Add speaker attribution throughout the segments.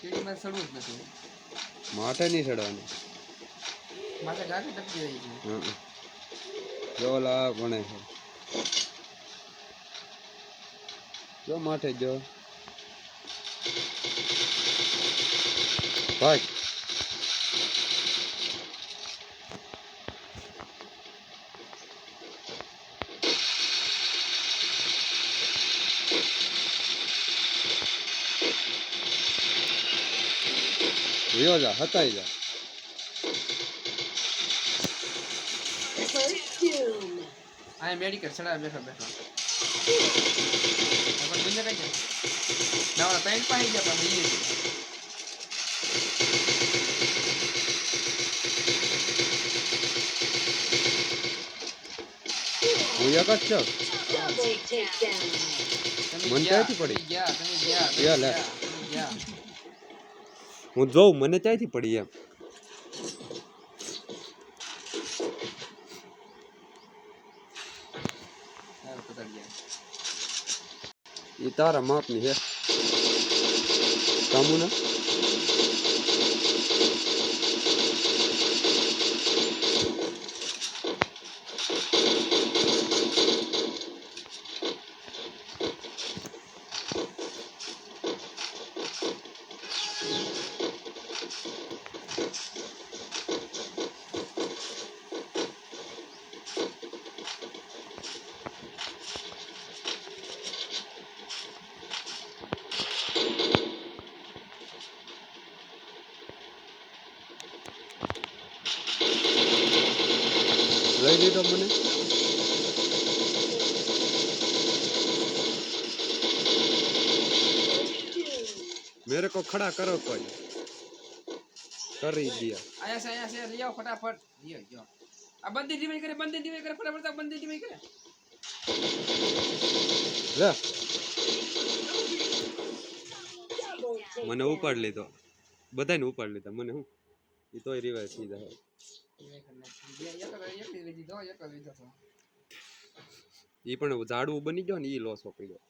Speaker 1: સીડીમાં ચડવું જ નથી.
Speaker 2: માથે નહીં ચડવાનું.
Speaker 1: માથે ગાંઠ ટપકી રહી છે.
Speaker 2: જો લા ભણે છે. જો માથે જો ભાઈ વિયો જા હતાઈ જા.
Speaker 1: આ મેડિકલ ચડા બેઠો બેઠો પણ બંને કઈ છે ના પેન્ટ પાહી ગયા પણ લઈએ
Speaker 2: હું એક જ છું. મને ક્યાંથી પડી ગયા લે હું જોઉં મને ક્યાંથી પડી એમ. એ તારા માપની છે કામુના. લઈ લીધો મને. मेरे को खड़ा करो कोई कर ही दिया.
Speaker 1: आया से ले आओ फटाफट लियो जो आ बंदी डिवाइड करे फटाफट आ बंदी डिवाइड करे
Speaker 2: લે મને ઉપાડ લીધો બધાને ઉપાડ લીધા મને હું ઈ તોય રિવાઇવ થઈ જાય. ઈ પણ ઝાડવું બની ગયો ને ઈ લોસ પડી ગયો.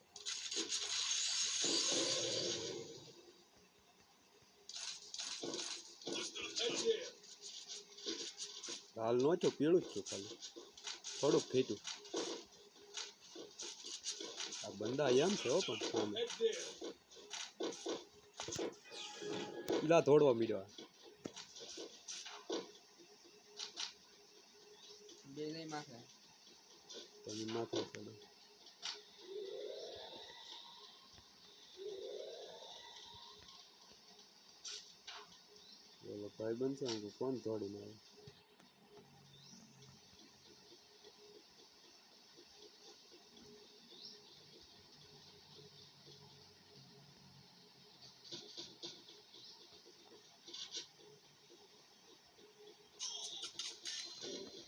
Speaker 2: લાલ નો છો પીળું જ છું ખાલી થોડુંક ફેટ્યું. આ બંદા એમ છે હો પણ સામે ઈલા થોડવા મીડવા
Speaker 1: બે નહીં માથે
Speaker 2: તમે માથે ચડો. બોલો ભાઈ બનશે કોણ થોડી મારે.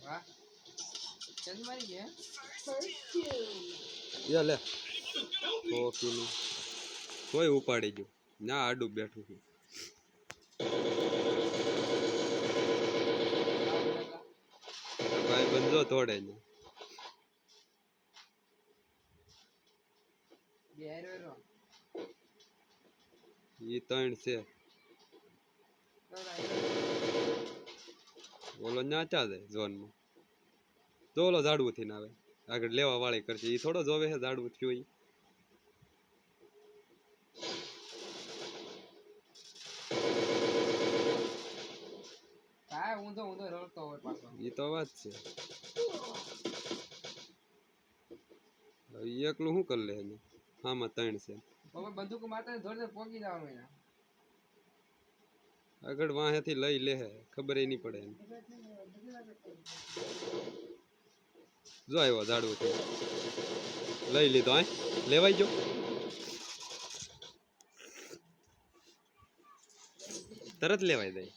Speaker 1: વાહ જલ્દી મારી ગયા
Speaker 2: યા લે કોકીનું કોઈ ઉપાડી ગયું ના આડું બેઠું છું. ભાઈ બંધો તોડે ને
Speaker 1: બે હેરો
Speaker 2: ઈ ત્રણ છે. બોલો નાચા જાય ઝોનમાં તો ઓલો ઝાડવું થી ના આવે આગળ લેવા વાળી કરશે ઈ થોડો જોવે છે ઝાડવું થયું ઈ.
Speaker 1: કાય ઊંધો રડતો હોય પાછો
Speaker 2: ઈ તો વાત છે. એકલું શું કરી લે એને આમાં ત્રણ છે.
Speaker 1: હવે બંદૂક માતા ધોરને પોગી જવાનું એના
Speaker 2: આગળ વાહેથી લઈ લે ખબર નહીં પડે એને. જો આવ્યો ઝાડવું થી લઈ લીધો આ લેવાઈ જો તરત લેવાઈ જાય.